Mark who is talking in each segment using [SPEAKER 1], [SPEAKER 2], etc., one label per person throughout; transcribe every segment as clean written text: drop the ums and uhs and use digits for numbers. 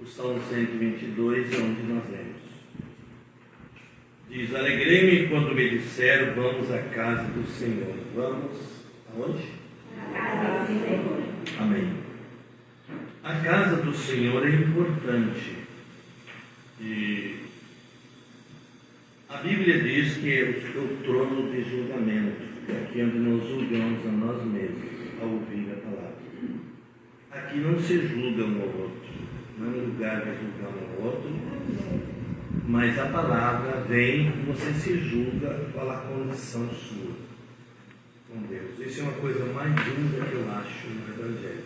[SPEAKER 1] o Salmo 122, onde nós lemos. Diz: alegrei-me quando me disseram, vamos à casa do Senhor. Vamos aonde?
[SPEAKER 2] À casa do Senhor.
[SPEAKER 1] Amém. A casa do Senhor é importante. E a Bíblia diz que é o trono de julgamento, aqui onde nós julgamos a nós mesmos ao ouvir a palavra. Aqui não se julga um ao outro, não é um lugar de julgar um ao outro, mas a palavra vem e você se julga qual a condição sua com Deus. Isso é uma coisa mais linda que eu acho no Evangelho.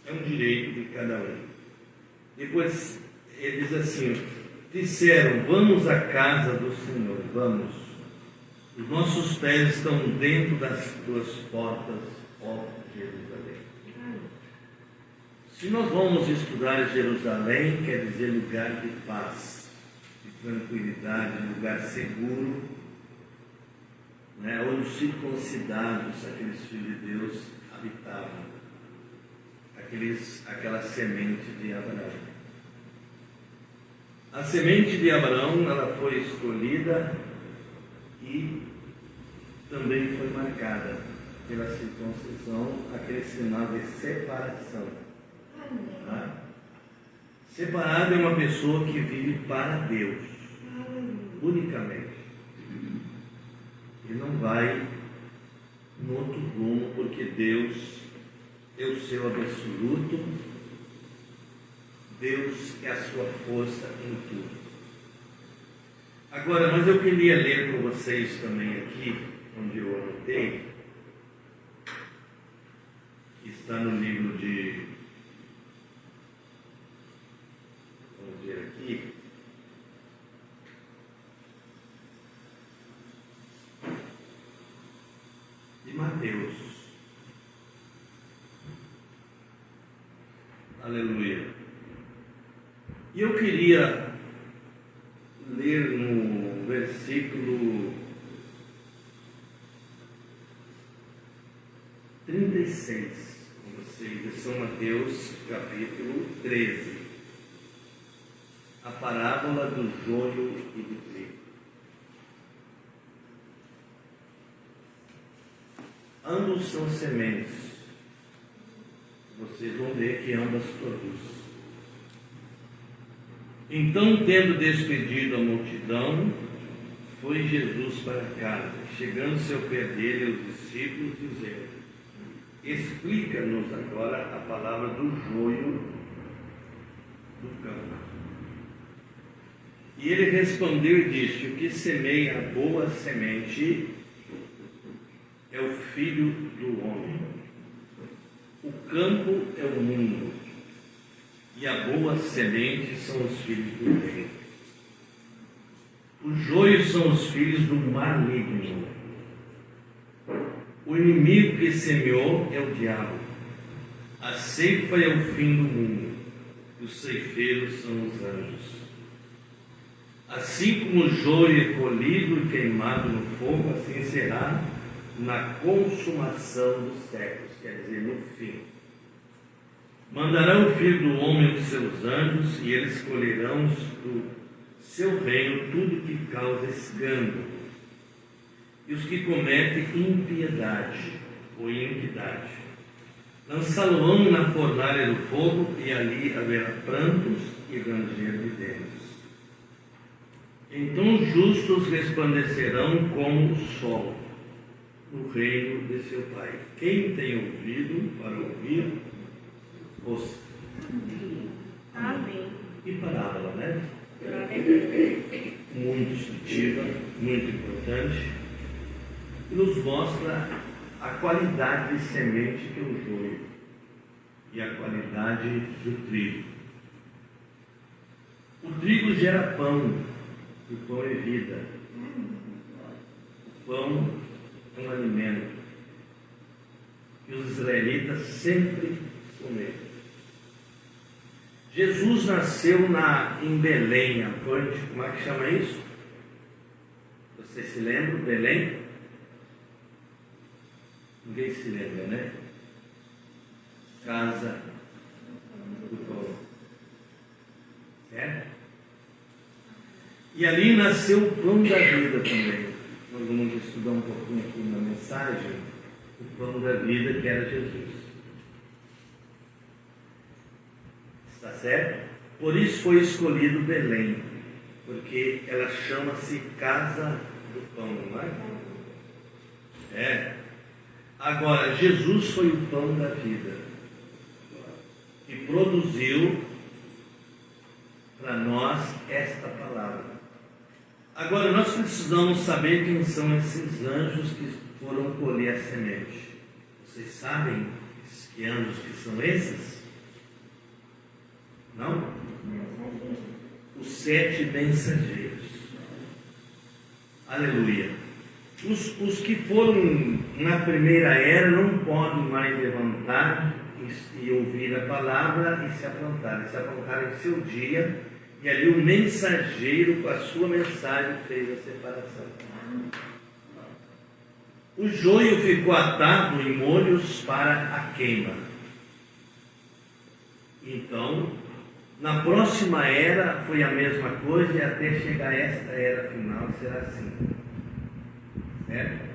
[SPEAKER 1] É um direito de cada um. Depois ele diz assim: disseram, vamos à casa do Senhor, vamos. Os nossos pés estão dentro das tuas portas, ó Jerusalém. Se nós vamos estudar Jerusalém, quer dizer lugar de paz, de tranquilidade, lugar seguro, né, onde os circuncidados, aqueles filhos de Deus, habitavam, aquela semente de Abraão. A semente de Abraão, ela foi escolhida e também foi marcada pela circuncisão, aquele sinal de separação. Tá? Separado é uma pessoa que vive para Deus, unicamente. Ele não vai no outro rumo, porque Deus é o seu absoluto, Deus é a sua força em tudo. Agora, mas eu queria ler com vocês também aqui, onde eu anotei, que está no livro de, vamos ver aqui, de Mateus. Aleluia. E eu queria ler no versículo 36 com vocês, de São Mateus, capítulo 13. A parábola do joio e do trigo. Ambos são sementes. Vocês vão ver que ambas produzem. Então, tendo despedido a multidão, foi Jesus para casa. Chegando-se ao pé dele, os discípulos dizeram: explica-nos agora a palavra do joio do campo. E ele respondeu e disse: o que semeia a boa semente é o Filho do homem. O campo é o mundo, e a boa semente são os filhos do reino. Os joios são os filhos do maligno. O inimigo que semeou é o diabo. A ceifa é o fim do mundo, e os ceifeiros são os anjos. Assim como o joio é colhido e queimado no fogo, assim será na consumação dos séculos, quer dizer, no fim. Mandará o Filho do Homem os seus anjos, e eles colherão do seu reino tudo que causa escândalo, e os que cometem impiedade ou iniquidade. Lançá-lo-ão na fornalha do fogo, e ali haverá prantos e ranger de dentes. Então os justos resplandecerão como o sol no reino de seu Pai. Quem tem ouvido para ouvir, ouça.
[SPEAKER 2] Amém.
[SPEAKER 1] E parábola, né? Muito instrutiva, muito importante, e nos mostra a qualidade de semente que é o joio e a qualidade do trigo. O trigo gera pão, e o pão é vida. O pão é um alimento que os israelitas sempre comeram. Jesus nasceu em Belém, onde, como é que chama isso? Vocês se lembram? Belém? Ninguém se lembra, né? Casa do pão. E ali nasceu o pão da vida também. Nós vamos estudar um pouquinho aqui na mensagem, o pão da vida que era Jesus. Está certo? Por isso foi escolhido Belém, porque ela chama-se Casa do Pão, não é? É. Agora, Jesus foi o pão da vida, que produziu para nós esta palavra. Agora, nós precisamos saber quem são esses anjos que foram colher a semente. Vocês sabem que anjos que são esses? Não? Os 7 mensageiros. Aleluia. Os que foram na primeira era não podem mais levantar e ouvir a palavra e se aprontar. Eles se aprontaram em seu dia, e ali o mensageiro com a sua mensagem fez a separação. O joio ficou atado em molhos para a queima. Então, na próxima era foi a mesma coisa, e até chegar a esta era final será assim. Certo?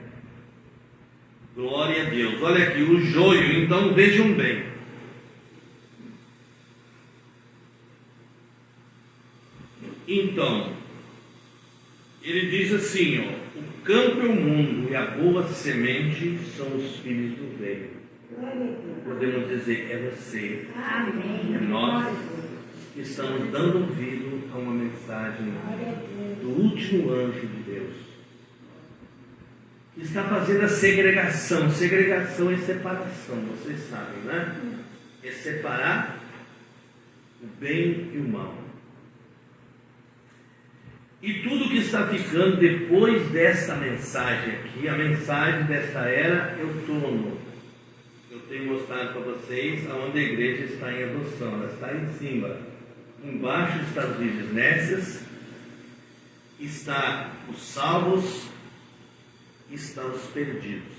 [SPEAKER 1] Glória a Deus. Olha aqui, o joio, então vejam bem. Então, ele diz assim, ó, o campo e o mundo e a boa semente são os filhos do reino. Podemos dizer, é você, é nós que estamos dando ouvido a uma mensagem do último anjo de Deus, que está fazendo a segregação. Segregação é separação, vocês sabem, né? É separar o bem e o mal. E tudo que está ficando depois desta mensagem aqui, a mensagem desta era, é o trono. Eu tenho mostrado para vocês aonde a igreja está em adoção. Ela está em cima. Embaixo está os virgens nécias, está os salvos, estão os perdidos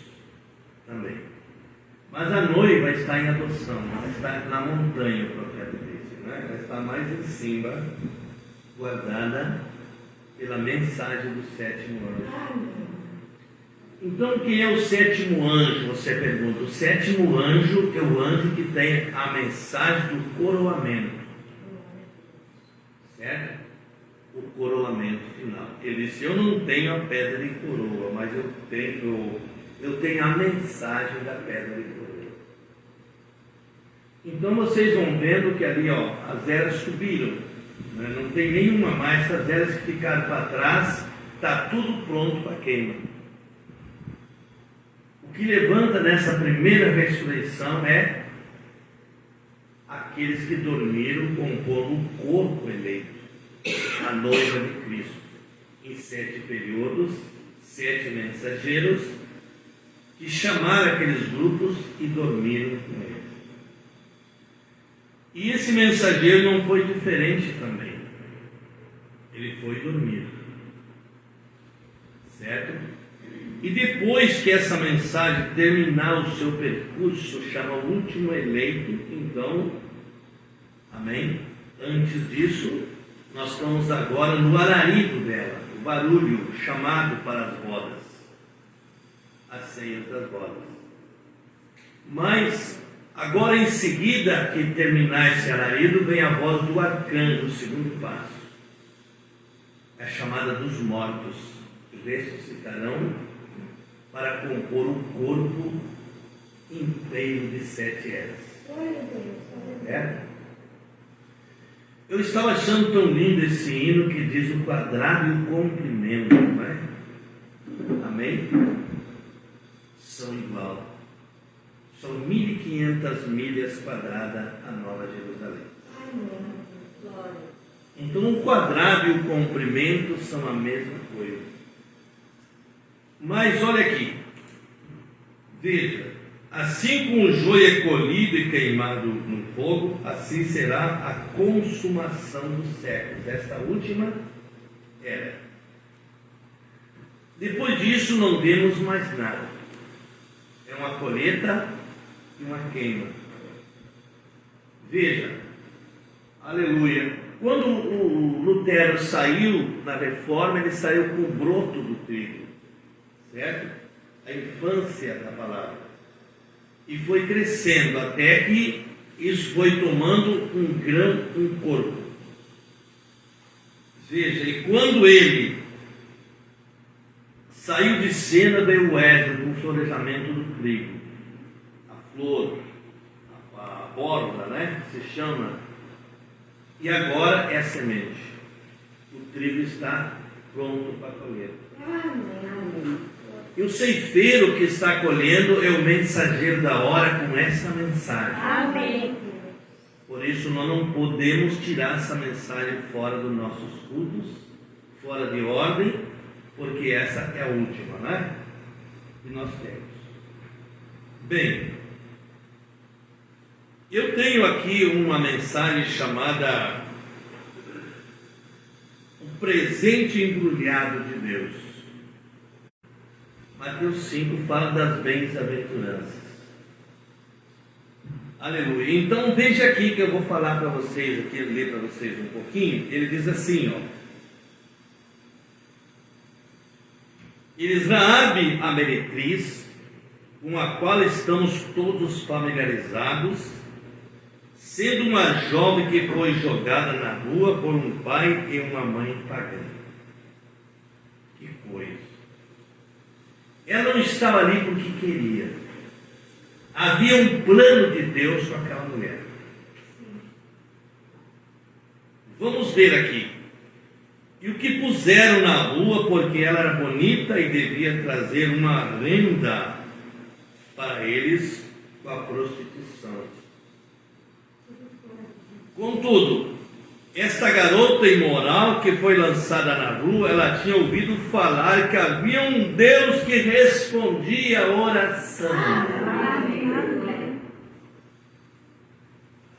[SPEAKER 1] também. Mas a noiva está em adoção. Ela está na montanha, o profeta disse, né? Ela está mais em cima, guardada pela mensagem do 7º anjo. Então, quem é o 7º anjo? Você pergunta. O 7º anjo é o anjo que tem a mensagem do coroamento. Certo? O coroamento final. Ele disse, eu não tenho a pedra de coroa, mas eu tenho a mensagem da pedra de coroa. Então, vocês vão vendo que ali, ó, as eras subiram. Não tem nenhuma mais. Essas eras que ficaram para trás, está tudo pronto para queima. O que levanta nessa primeira ressurreição é aqueles que dormiram compondo o corpo eleito, a noiva de Cristo, em 7 períodos, 7 mensageiros, que chamaram aqueles grupos e dormiram com ele. E esse mensageiro não foi diferente também. Ele foi dormir. Certo? E depois que essa mensagem terminar o seu percurso, chama o último eleito, então, amém? Antes disso, nós estamos agora no alarido dela, o barulho chamado para as bodas, as ceias das bodas. Mas agora, em seguida que terminar esse alarido, vem a voz do arcanjo, o segundo passo. É a chamada dos mortos, que ressuscitarão para compor o corpo inteiro de 7 eras. É? Eu estava achando tão lindo esse hino que diz o quadrado e o comprimento, não é? Amém? São igual. São 1.500 milhas quadradas a Nova Jerusalém. Então o quadrado e o comprimento são a mesma coisa. Mas olha aqui. Veja. Assim como o joio é colhido e queimado no fogo, assim será a consumação dos séculos. Esta última era. Depois disso não vemos mais nada. É uma colheita e uma queima. Veja, aleluia. Quando o Lutero saiu na reforma, ele saiu com o broto do trigo, certo? A infância da palavra. E foi crescendo até que isso foi tomando um grão, um corpo. Veja, e quando ele saiu de cena, veio o Éden com o florescimento do trigo. A flor, a borda, né? Se chama. E agora é a semente. O trigo está pronto para colher. E o ceifeiro que está colhendo é o mensageiro da hora com essa mensagem.
[SPEAKER 2] Amém.
[SPEAKER 1] Por isso nós não podemos tirar essa mensagem fora dos nossos cultos, fora de ordem, porque essa é a última, né? Que nós temos. Bem, eu tenho aqui uma mensagem chamada O Presente Embrulhado de Deus. Mateus 5 fala das bem-aventuranças. Aleluia. Então veja aqui que eu vou falar para vocês, aqui ler para vocês um pouquinho. Ele diz assim, ó. Eles Raabe a meretriz, com a qual estamos todos familiarizados, sendo uma jovem que foi jogada na rua por um pai e uma mãe pagã. Que coisa! Ela não estava ali porque queria. Havia um plano de Deus com aquela mulher. Vamos ver aqui. E o que puseram na rua porque ela era bonita e devia trazer uma renda para eles com a prostituição. Contudo, esta garota imoral que foi lançada na rua, ela tinha ouvido falar que havia um Deus que respondia a oração.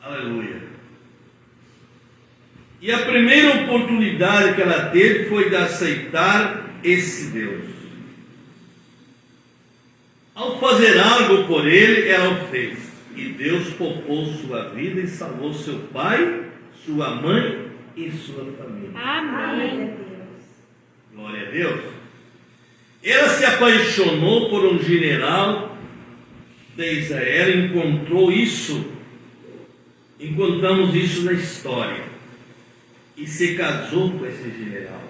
[SPEAKER 1] Aleluia. E a primeira oportunidade que ela teve foi de aceitar esse Deus. Ao fazer algo por ele, ela o fez. E Deus poupou sua vida e salvou seu pai, sua mãe e sua família.
[SPEAKER 2] Amém.
[SPEAKER 1] Glória a Deus. Ela se apaixonou por um general de Israel e encontramos isso na história. E se casou com esse general.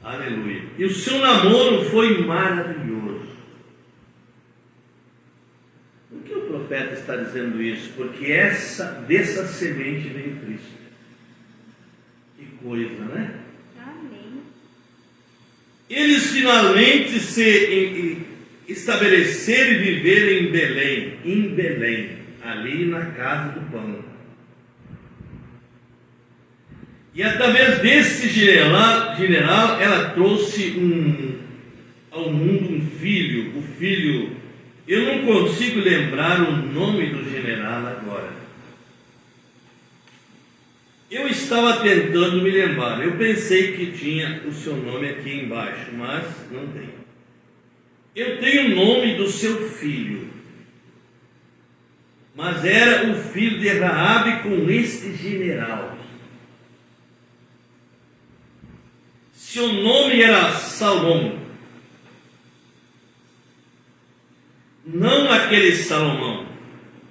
[SPEAKER 1] Aleluia. E o seu namoro foi maravilhoso. Por que o profeta está dizendo isso? Porque dessa semente vem Cristo. Que coisa, né?
[SPEAKER 2] Amém.
[SPEAKER 1] Eles finalmente se estabeleceram e viveram em Belém, ali na casa do pão. E através desse general ela trouxe ao mundo um filho. O filho, eu não consigo lembrar o nome do general agora. Eu estava tentando me lembrar. Eu pensei que tinha o seu nome aqui embaixo, mas não tem. Eu tenho o nome do seu filho, mas era o filho de Raabe com este general. Seu nome era Salomão. Não aquele Salomão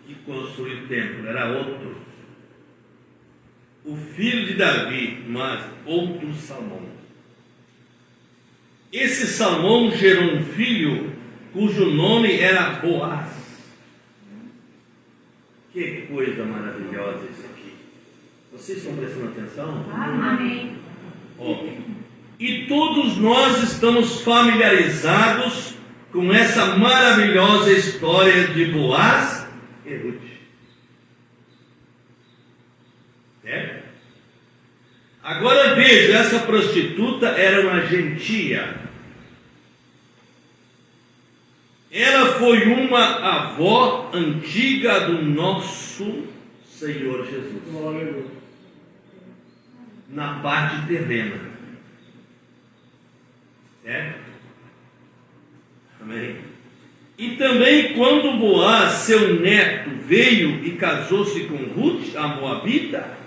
[SPEAKER 1] que construiu o templo, era outro. O filho de Davi, mas outro Salomão. Esse Salomão gerou um filho cujo nome era Boaz. Que coisa maravilhosa isso aqui. Vocês estão prestando atenção?
[SPEAKER 2] Amém.
[SPEAKER 1] E todos nós estamos familiarizados com essa maravilhosa história de Boaz e Ruth. Agora veja, essa prostituta era uma gentia. Ela foi uma avó antiga do nosso Senhor Jesus. Na parte terrena. Certo? Amém? E também quando Boaz, seu neto, veio e casou-se com Ruth, a moabita,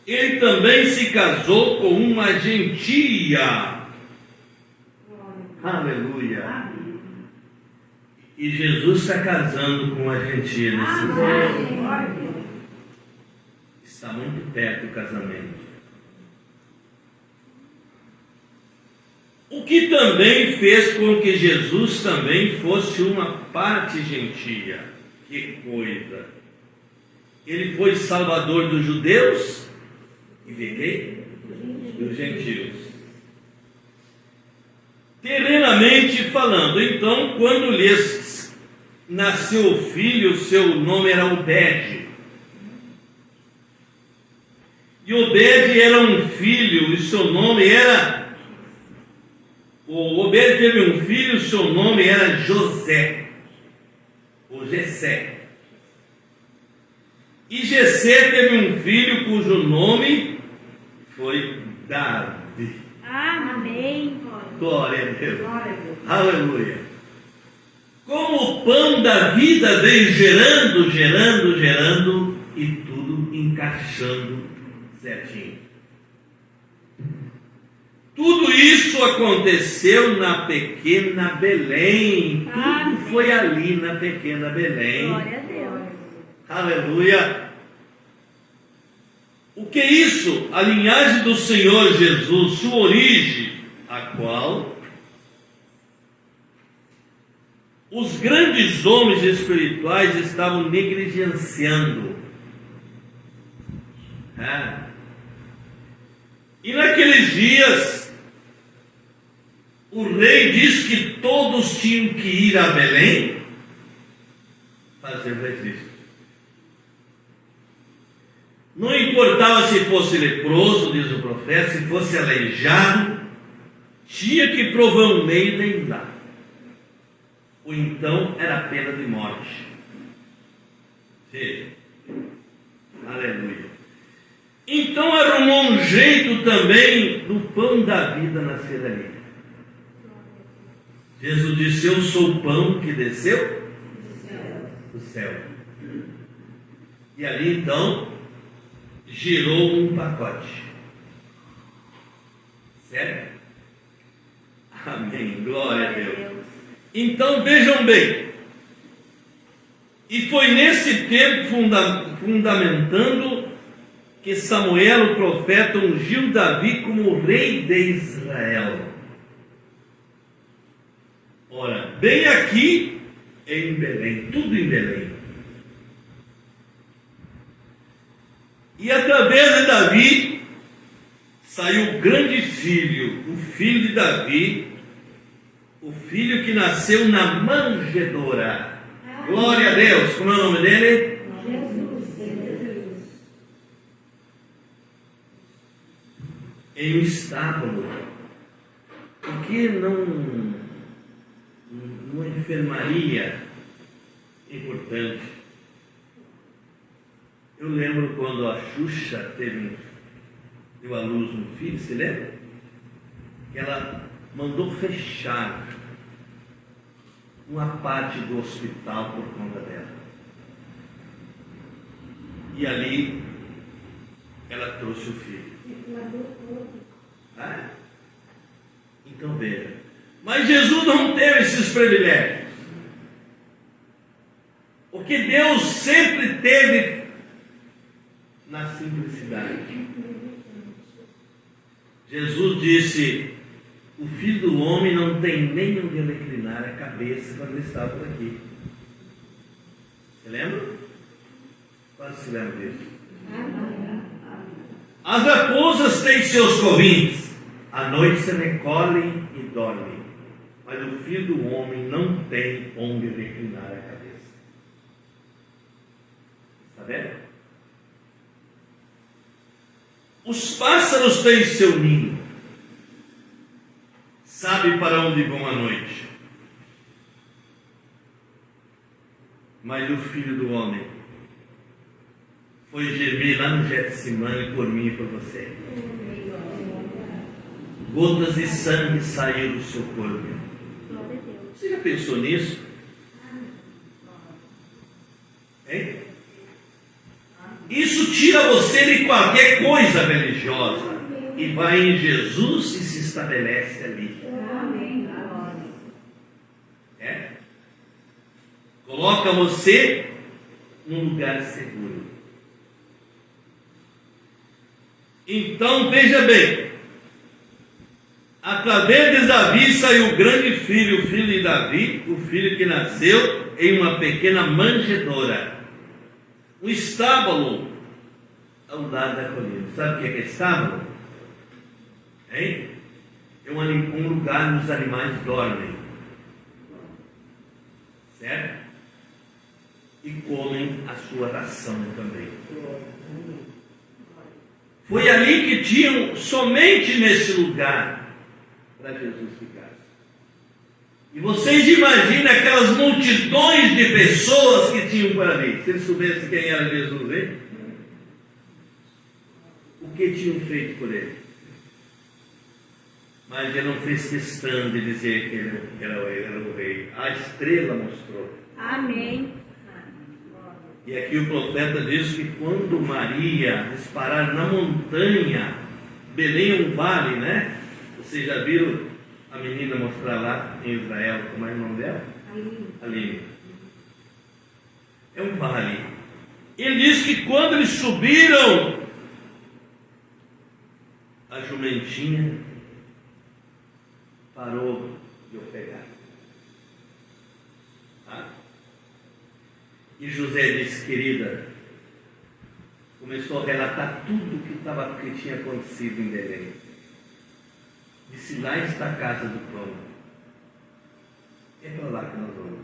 [SPEAKER 1] ele também se casou com uma gentia. Aleluia. E Jesus está casando com uma gentia nesse momento. Está muito perto do casamento. O que também fez com que Jesus também fosse uma parte gentia. Que coisa! Ele foi salvador dos judeus e de quem? Dos gentios. Terrenamente falando, então, quando lhes nasceu o filho, seu nome era Obed. E Obed era um filho, e seu nome era... O Obed teve um filho, seu nome era José, ou Jessé. E Jessé teve um filho cujo nome foi Davi.
[SPEAKER 2] Amém.
[SPEAKER 1] Glória a Deus. Aleluia. Como o pão da vida veio gerando e tudo encaixando certinho. Tudo isso aconteceu na pequena Belém. Tudo foi ali na pequena Belém.
[SPEAKER 2] Glória a Deus.
[SPEAKER 1] Aleluia. O que é isso? A linhagem do Senhor Jesus, sua origem, a qual os grandes homens espirituais estavam negligenciando. E naqueles dias, o rei disse que todos tinham que ir a Belém fazer o registro. Não importava se fosse leproso, diz o profeta, se fosse aleijado, tinha que provar um meio de andar. Ou então era pena de morte. Veja. Aleluia. Então arrumou um jeito também do pão da vida nascer ali. Jesus disse: eu sou o pão que desceu do céu. E ali então girou um pacote. Certo? Amém. Glória a Deus. Então vejam bem. E foi nesse tempo fundamentando que Samuel, o profeta, ungiu Davi como rei de Israel. Ora, bem aqui em Belém, tudo em Belém. E através de Davi saiu o grande filho, o filho de Davi, o filho que nasceu na manjedoura. Glória a Deus. Como é o nome dele? Em um estábulo. Por que não uma enfermaria importante? Eu lembro quando a Xuxa deu à luz um filho, você lembra? Que ela mandou fechar uma parte do hospital por conta dela. E ali ela trouxe o filho. Então veja. Mas Jesus não teve esses privilégios. O que Deus sempre teve na simplicidade. Jesus disse: o filho do homem não tem nem onde reclinar a cabeça quando ele estava por aqui. Você lembra? Quase se lembra disso. As raposas têm seus covis, à noite se recolhem e dormem, mas o filho do homem não tem onde reclinar a cabeça. Está vendo? Os pássaros têm seu ninho, sabe para onde vão à noite, mas o filho do homem foi gemer lá no Getsemane por mim e por você. Gotas de sangue saíram do seu corpo. Você já pensou nisso? Isso tira você de qualquer coisa religiosa e vai em Jesus e se estabelece ali. É? Coloca você num lugar seguro. Então veja bem, através de Davi saiu o grande filho, o filho de Davi, o filho que nasceu em uma pequena manjedoura, um estábulo ao lado da colina. Sabe o que é estábulo? Hein? É um lugar onde os animais dormem, certo? E comem a sua ração também. Foi ali que tinham, somente nesse lugar, para Jesus ficar. E vocês imaginam aquelas multidões de pessoas que tinham por ali. Se eles soubessem quem era Jesus, hein? O que tinham feito por ele? Mas ele não fez questão de dizer que ele era o rei. A estrela mostrou.
[SPEAKER 2] Amém.
[SPEAKER 1] E aqui o profeta diz que quando Maria disparar na montanha, Belém é um vale, né? Vocês já viram a menina mostrar lá em Israel, como é o nome dela? Aline. É um vale. Ele diz que quando eles subiram, a jumentinha parou de ofegar. Tá? E José disse, querida, começou a relatar tudo o que tinha acontecido em Belém. Disse, lá está a casa do pão. É para lá que nós vamos.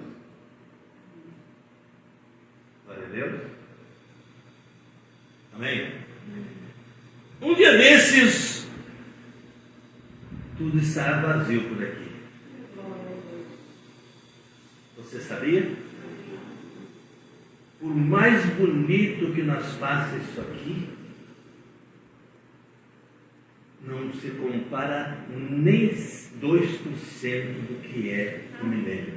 [SPEAKER 1] Glória a Deus. Amém? Um dia desses, tudo estava vazio por aqui. Você sabia? Por mais bonito que nós faça isso aqui, não se compara nem 2% do que é o milênio.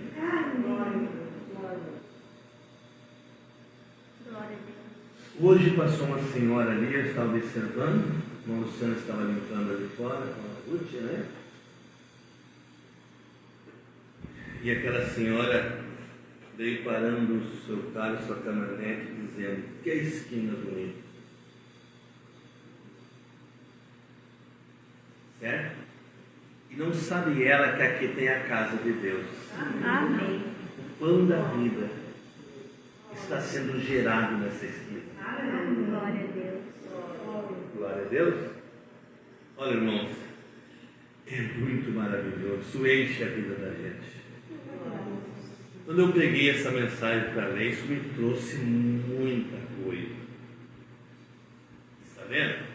[SPEAKER 1] Hoje passou uma senhora ali, eu estava observando, o irmão Luciano estava limpando ali fora com a Ruth, né? E aquela senhora veio parando o seu carro, sua caminhonete, dizendo, que esquina bonita. Certo? E não sabe ela que aqui tem a casa de Deus.
[SPEAKER 2] Amém.
[SPEAKER 1] O pão da vida está sendo gerado nessa esquina.
[SPEAKER 2] Glória a Deus.
[SPEAKER 1] Glória a Deus. Olha, irmãos, é muito maravilhoso. Isso enche a vida da gente. Quando eu peguei essa mensagem para ler, isso me trouxe muita coisa. Está vendo?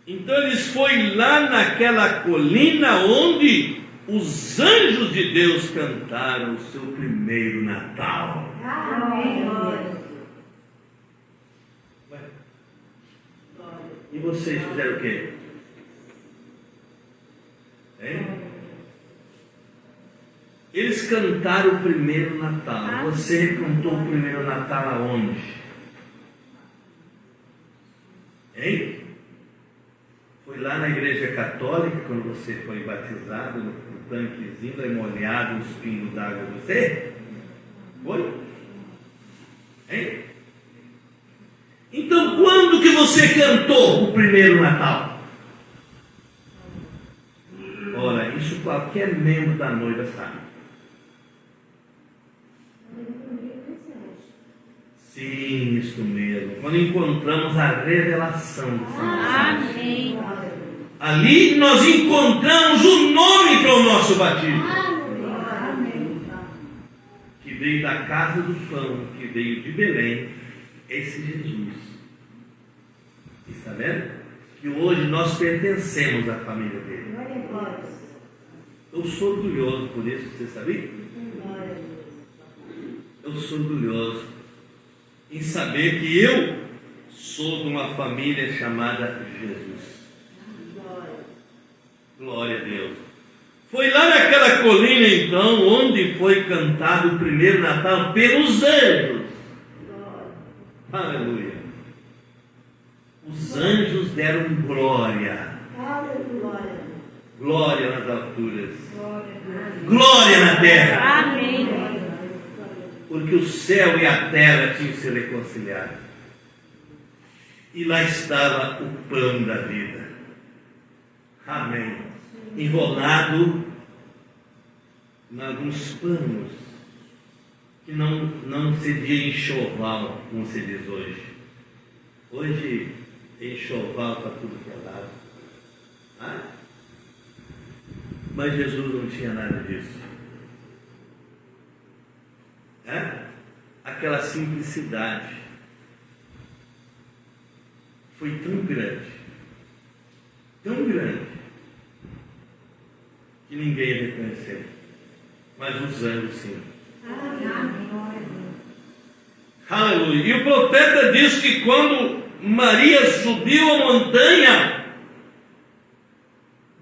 [SPEAKER 1] Então eles foram lá naquela colina onde os anjos de Deus cantaram o seu primeiro Natal.
[SPEAKER 2] Amém.
[SPEAKER 1] E vocês fizeram o quê? Hein? Eles cantaram o primeiro Natal. Você cantou o primeiro Natal aonde? Hein? Foi lá na igreja católica, quando você foi batizado, no tanquezinho, aí molhado, os pingos d'água de você? Foi? Hein? Então, quando que você cantou o primeiro Natal? Ora, isso qualquer membro da noiva sabe. Sim, isso mesmo. Quando encontramos a revelação do Senhor.
[SPEAKER 2] Amém.
[SPEAKER 1] Ali nós encontramos o nome para o nosso batismo. Que veio da casa do pão, que veio de Belém, esse Jesus. Está vendo? Que hoje nós pertencemos à família dele. Eu sou orgulhoso por isso, você sabia? Eu sou orgulhoso em saber que eu sou de uma família chamada Jesus. Glória a Deus. Foi lá naquela colina então onde foi cantado o primeiro Natal pelos anjos. Aleluia. os anjos deram glória. Glória nas alturas. Glória na terra.
[SPEAKER 2] Amém.
[SPEAKER 1] Porque o céu e a terra tinham se reconciliado. E lá estava o pão da vida. Amém. Enrolado em alguns panos que não cedia enxoval, como se diz hoje. Hoje enxoval para tudo que é lado. Mas Jesus não tinha nada disso. Aquela simplicidade foi tão grande, que ninguém reconheceu, mas os anjos sim. Aleluia. E o profeta diz que quando Maria subiu a montanha,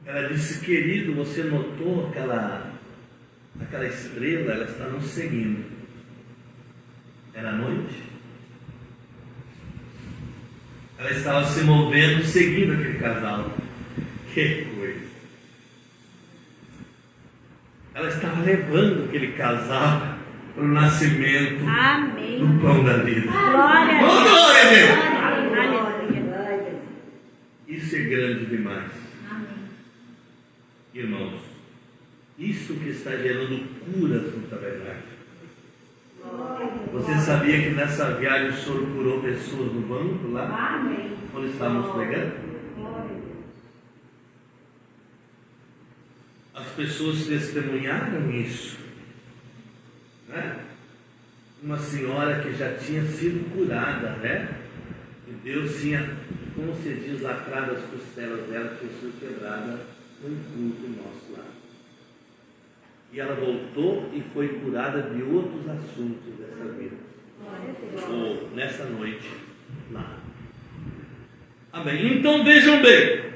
[SPEAKER 1] ela disse: querido, você notou aquela estrela? Ela está nos seguindo. Era noite. Ela estava se movendo, seguindo aquele casal. Que coisa! Ela estava levando aquele casal para o nascimento
[SPEAKER 2] Amém.
[SPEAKER 1] do pão da vida.
[SPEAKER 2] Glória a
[SPEAKER 1] Oh,
[SPEAKER 2] Deus.
[SPEAKER 1] glória a Deus!
[SPEAKER 2] Aleluia.
[SPEAKER 1] Isso é grande demais.
[SPEAKER 2] Amém.
[SPEAKER 1] Irmãos, isso que está gerando curas no tabernáculo. Você sabia que nessa viagem o Senhor curou pessoas no banco lá?
[SPEAKER 2] Amém.
[SPEAKER 1] Quando estávamos pregando? As pessoas testemunharam isso, né? Uma senhora que já tinha sido curada, né? E Deus tinha, como se diz, lacrado as costelas dela, tinha sido quebrada num culto nosso lá. E ela voltou e foi curada de outros assuntos dessa vida. Ou nessa noite lá. Amém. Então vejam bem,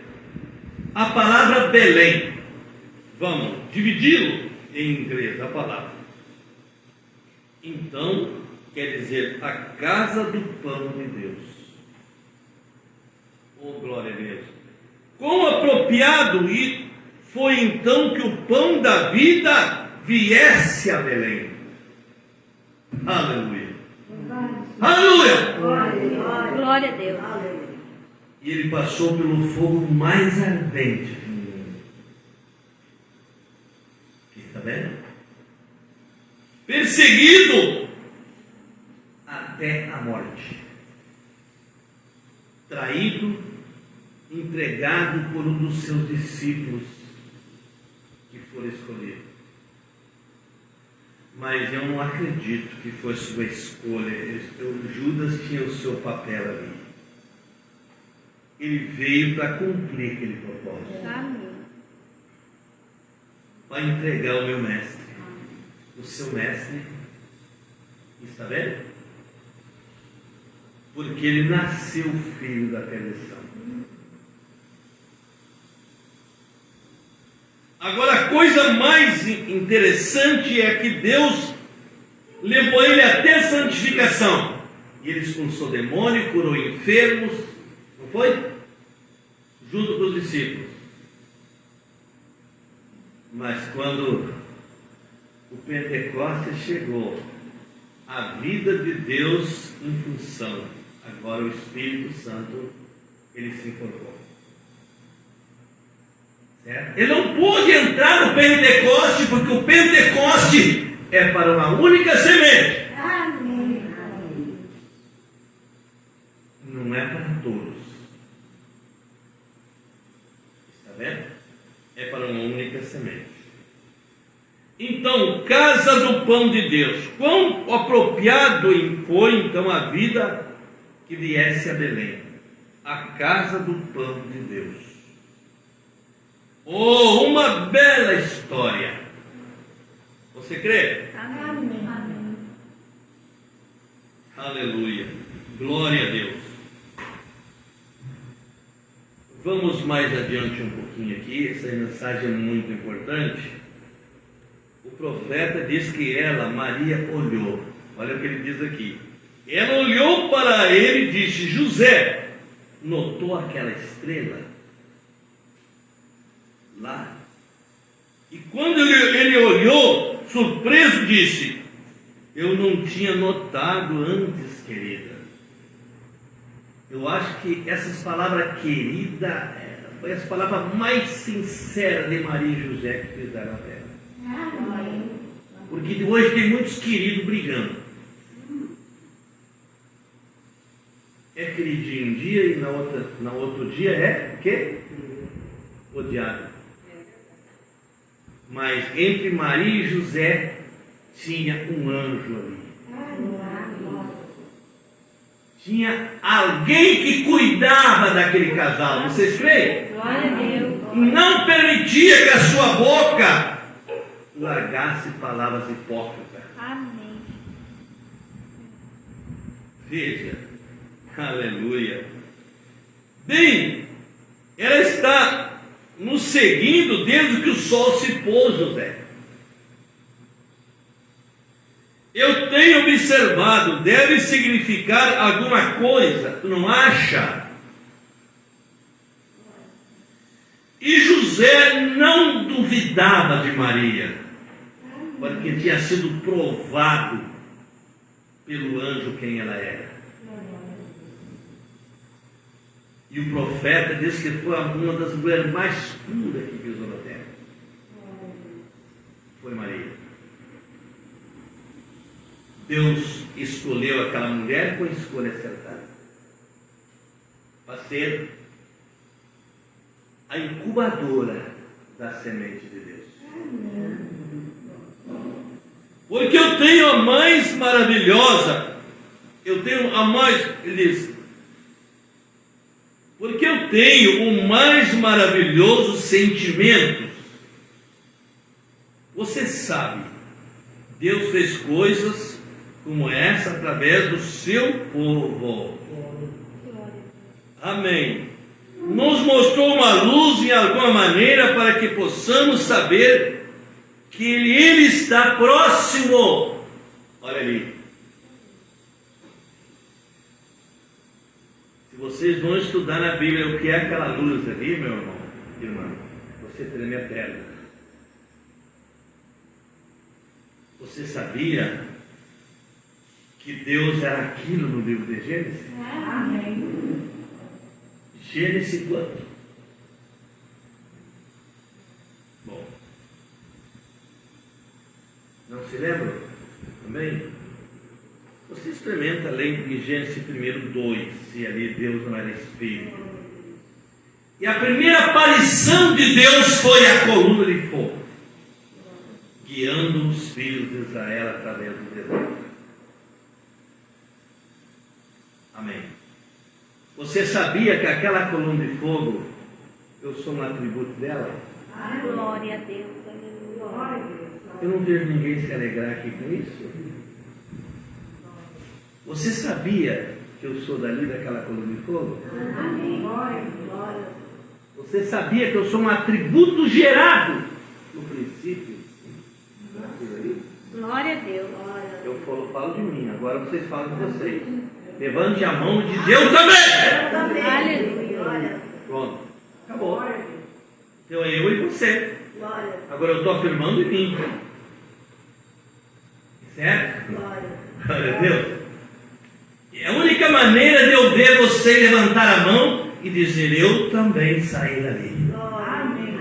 [SPEAKER 1] a palavra Belém, vamos dividi-lo em inglês, a palavra. Então, quer dizer, a casa do pão de Deus. Oh, glória a Deus. Quão apropriado foi então que o pão da vida viesse a Belém. Aleluia. Aleluia.
[SPEAKER 2] Glória a Deus.
[SPEAKER 1] E ele passou pelo fogo mais ardente do mundo. Está vendo? Perseguido até a morte. Traído, entregado por um dos seus discípulos que foram escolhidos. Mas eu não acredito que foi sua escolha. O Judas tinha o seu papel ali. Ele veio para cumprir aquele propósito.
[SPEAKER 2] Amém.
[SPEAKER 1] Para entregar o meu mestre. O seu mestre. Está vendo? Porque ele nasceu filho da perdição. Agora, a coisa mais interessante é que Deus levou ele até a santificação. E ele expulsou demônio, curou enfermos, não foi? Junto com os discípulos. Mas quando o Pentecostes chegou, a vida de Deus em função, agora o Espírito Santo, ele se enforcou. Certo? Ele não pôde entrar no Pentecoste, porque o Pentecoste é para uma única semente.
[SPEAKER 2] Amém.
[SPEAKER 1] Não é para todos. Está vendo? É para uma única semente. Então, casa do pão de Deus. Quão apropriado foi então a vida que viesse a Belém, a casa do pão de Deus. Oh, uma bela história. Você crê?
[SPEAKER 2] Amém.
[SPEAKER 1] Aleluia. Glória a Deus. Vamos mais adiante um pouquinho aqui. Essa mensagem é muito importante. O profeta diz que ela, Maria, olhou. Olha o que ele diz aqui. Ela olhou para ele e disse: José, notou aquela estrela lá. E quando ele olhou, surpreso, disse: eu não tinha notado antes, querida. Eu acho que essas palavras, querida, foi as palavras mais sinceras de Maria e José que fizeram a terra.
[SPEAKER 2] Amém.
[SPEAKER 1] Porque hoje tem muitos queridos brigando. É queridinho um dia e na outro dia é o quê? Odiado. Mas entre Maria e José tinha um anjo ali. Tinha alguém que cuidava daquele casal. Vocês creem?
[SPEAKER 2] Glória a Deus.
[SPEAKER 1] Não permitia que a sua boca largasse palavras hipócritas.
[SPEAKER 2] Amém.
[SPEAKER 1] Veja, aleluia. Bem, ela está nos seguindo desde que o sol se pôs, José. Eu tenho observado, deve significar alguma coisa, tu não acha? E José não duvidava de Maria, porque tinha sido provado pelo anjo quem ela era. E o profeta disse que foi uma das mulheres mais puras que pisou na terra. Foi Maria. Deus escolheu aquela mulher com escolha acertada para ser a incubadora da semente de Deus. Porque eu tenho a mais maravilhosa, eu tenho a mais, ele diz, porque eu tenho o mais maravilhoso sentimento. Você sabe, Deus fez coisas como essa através do seu povo. Amém. Nos mostrou uma luz em alguma maneira para que possamos saber que Ele está próximo. Olha ali. Se vocês vão estudar na Bíblia o que é aquela luz ali, meu irmão, irmã, você treme a perna. Você sabia que Deus era aquilo no livro de Gênesis?
[SPEAKER 2] Amém.
[SPEAKER 1] Gênesis quanto? Bom, não se lembram? Também? Você experimenta ler em Gênesis 1:2, se ali Deus não era Espírito. E a primeira aparição de Deus foi a coluna de fogo, guiando os filhos de Israel através do deserto. Amém. Você sabia que aquela coluna de fogo, eu sou um atributo dela?
[SPEAKER 2] Glória a Deus. Aleluia.
[SPEAKER 1] Eu não vejo ninguém se alegrar aqui com isso. Você sabia que eu sou dali daquela coluna de fogo?
[SPEAKER 2] Amém.
[SPEAKER 1] Você sabia que eu sou um atributo gerado no princípio?
[SPEAKER 2] Glória a Deus.
[SPEAKER 1] Eu falo de mim, agora vocês falam de vocês. Levante a mão e diz: eu também!
[SPEAKER 2] Aleluia.
[SPEAKER 1] Pronto, acabou. Então é eu e você. Agora eu estou afirmando em mim. Certo? Glória a Deus. E a única maneira de eu ver você levantar a mão e dizer: eu também saí dali.
[SPEAKER 2] Amém.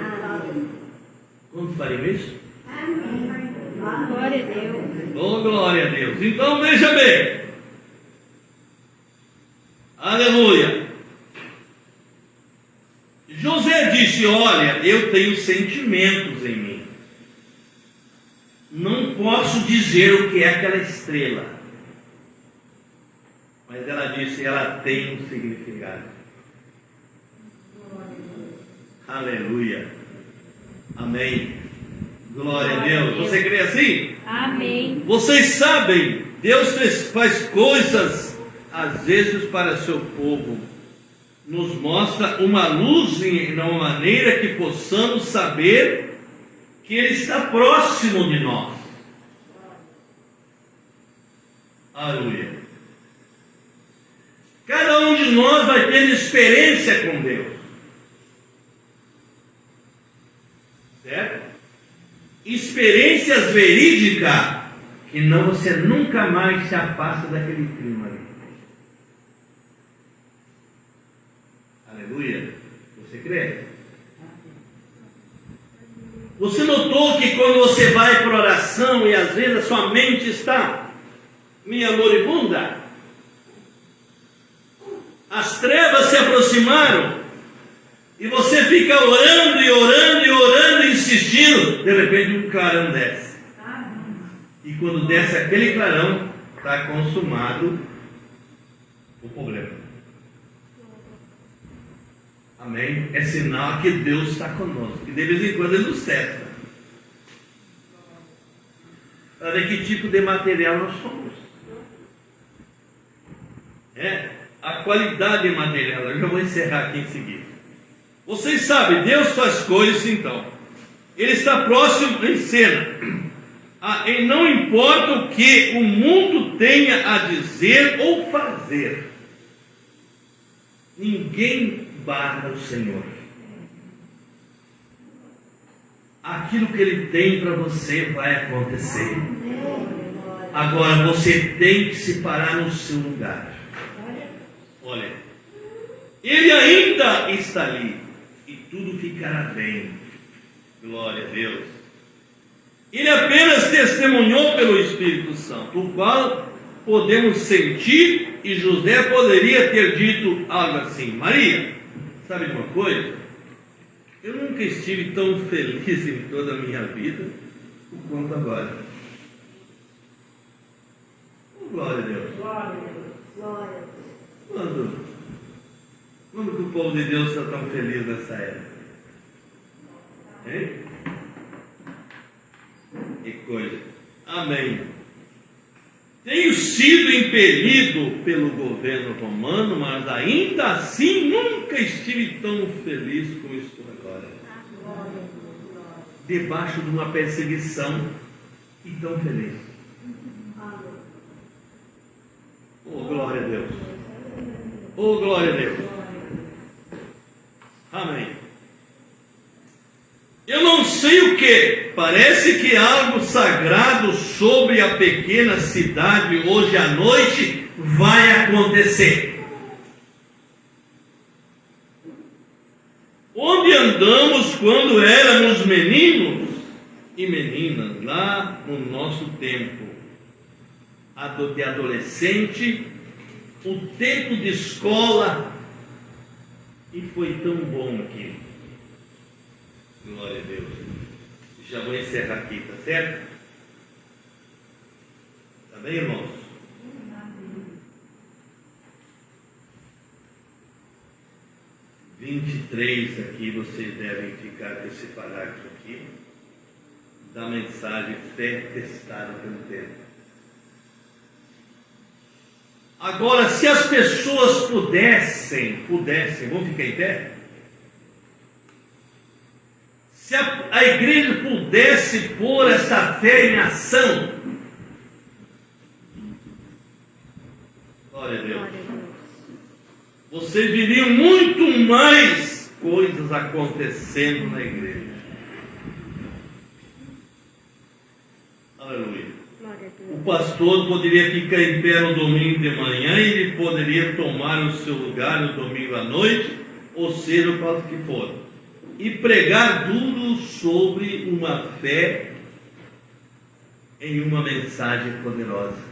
[SPEAKER 1] Quando faria isso?
[SPEAKER 2] Glória a Deus.
[SPEAKER 1] Oh, glória a Deus. Então veja bem. Aleluia. José disse: olha, eu tenho sentimentos em mim. Não posso dizer o que é aquela estrela. Mas ela disse: ela tem um significado. Aleluia. Amém. Glória a Deus. Você crê assim?
[SPEAKER 2] Amém.
[SPEAKER 1] Vocês sabem, Deus faz coisas às vezes para seu povo. Nos mostra uma luz de uma maneira que possamos saber que Ele está próximo de nós. Aleluia. Cada um de nós vai ter experiência com Deus. Certo? Experiências verídicas que não, você nunca mais se afasta daquele clima ali. Aleluia. Você crê? Você notou que quando você vai para oração e às vezes a sua mente está meio moribunda, as trevas se aproximaram e você fica orando e orando e orando e insistindo, de repente um clarão desce. E quando desce aquele clarão, está consumado o problema. Amém? É sinal que Deus está conosco. E de vez em quando Ele nos testa. Para ver que tipo de material nós somos. A qualidade material. Eu já vou encerrar aqui em seguida. Vocês sabem, Deus faz coisas então. Ele está próximo em cena. E não importa o que o mundo tenha a dizer ou fazer. Ninguém barra o Senhor. Aquilo que Ele tem para você vai acontecer. Agora você tem que se parar no seu lugar. Olha, Ele ainda está ali e tudo ficará bem. Glória a Deus. Ele apenas testemunhou pelo Espírito Santo, o qual podemos sentir, e José poderia ter dito algo assim: Maria, sabe de uma coisa? Eu nunca estive tão feliz em toda a minha vida quanto agora. Glória a Deus.
[SPEAKER 2] Glória.
[SPEAKER 1] Quando que o povo de Deus está tão feliz nessa época? Hein? Que coisa. Amém. Tenho sido impelido pelo governo romano, mas ainda assim nunca estive tão feliz como estou agora. Debaixo de uma perseguição e tão feliz. Oh, glória a Deus. Oh, glória a Deus. Amém. Eu não sei o que, parece que algo sagrado sobre a pequena cidade hoje à noite vai acontecer. Onde andamos quando éramos meninos e meninas, lá no nosso tempo de adolescente, o tempo de escola, e foi tão bom aqui. Glória a Deus. Já vou encerrar aqui, tá certo? Tá bem, irmãos? 23 aqui, vocês devem ficar com esse parágrafo aqui, da mensagem fé testada pelo tempo. Agora, se as pessoas pudessem, vamos ficar em pé? Se a igreja pudesse pôr esta fé em ação, glória a Deus, vocês viriam muito mais coisas acontecendo na igreja. Aleluia. O pastor poderia ficar em pé no domingo de manhã e ele poderia tomar o seu lugar no domingo à noite, ou seja, o qual que for, e pregar duro sobre uma fé em uma mensagem poderosa.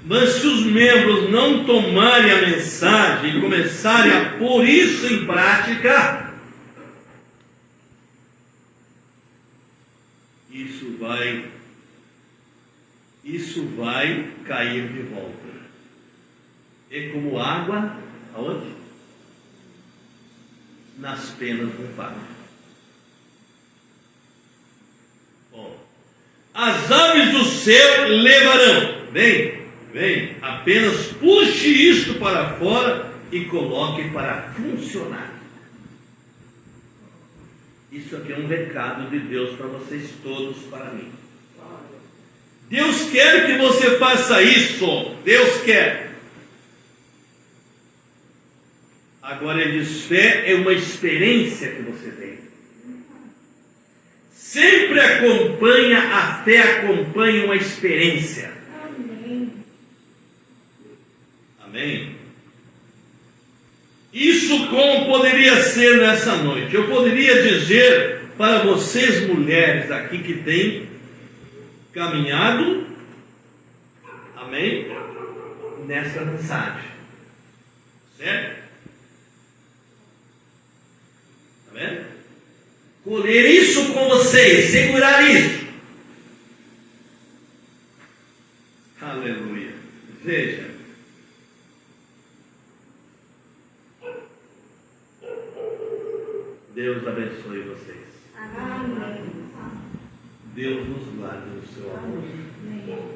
[SPEAKER 1] Mas se os membros não tomarem a mensagem e começarem a pôr isso em prática, isso vai cair de volta. É como água, aonde? Nas penas do vaso. As aves do céu levarão. Vem, apenas puxe isto para fora e coloque para funcionar. Isso aqui é um recado de Deus para vocês todos, para mim. Deus quer que você faça isso. Deus quer. Agora ele diz: fé é uma experiência que você tem. Sempre acompanha, a fé acompanha uma experiência.
[SPEAKER 2] Amém.
[SPEAKER 1] Amém? Isso como poderia ser nessa noite? Eu poderia dizer para vocês mulheres aqui que têm caminhado, amém, nessa mensagem, certo? Tá vendo? Colher isso com vocês, segurar isso. Aleluia. Veja. Deus abençoe vocês.
[SPEAKER 2] Amém.
[SPEAKER 1] Deus nos guarde no seu amor.
[SPEAKER 2] Amém.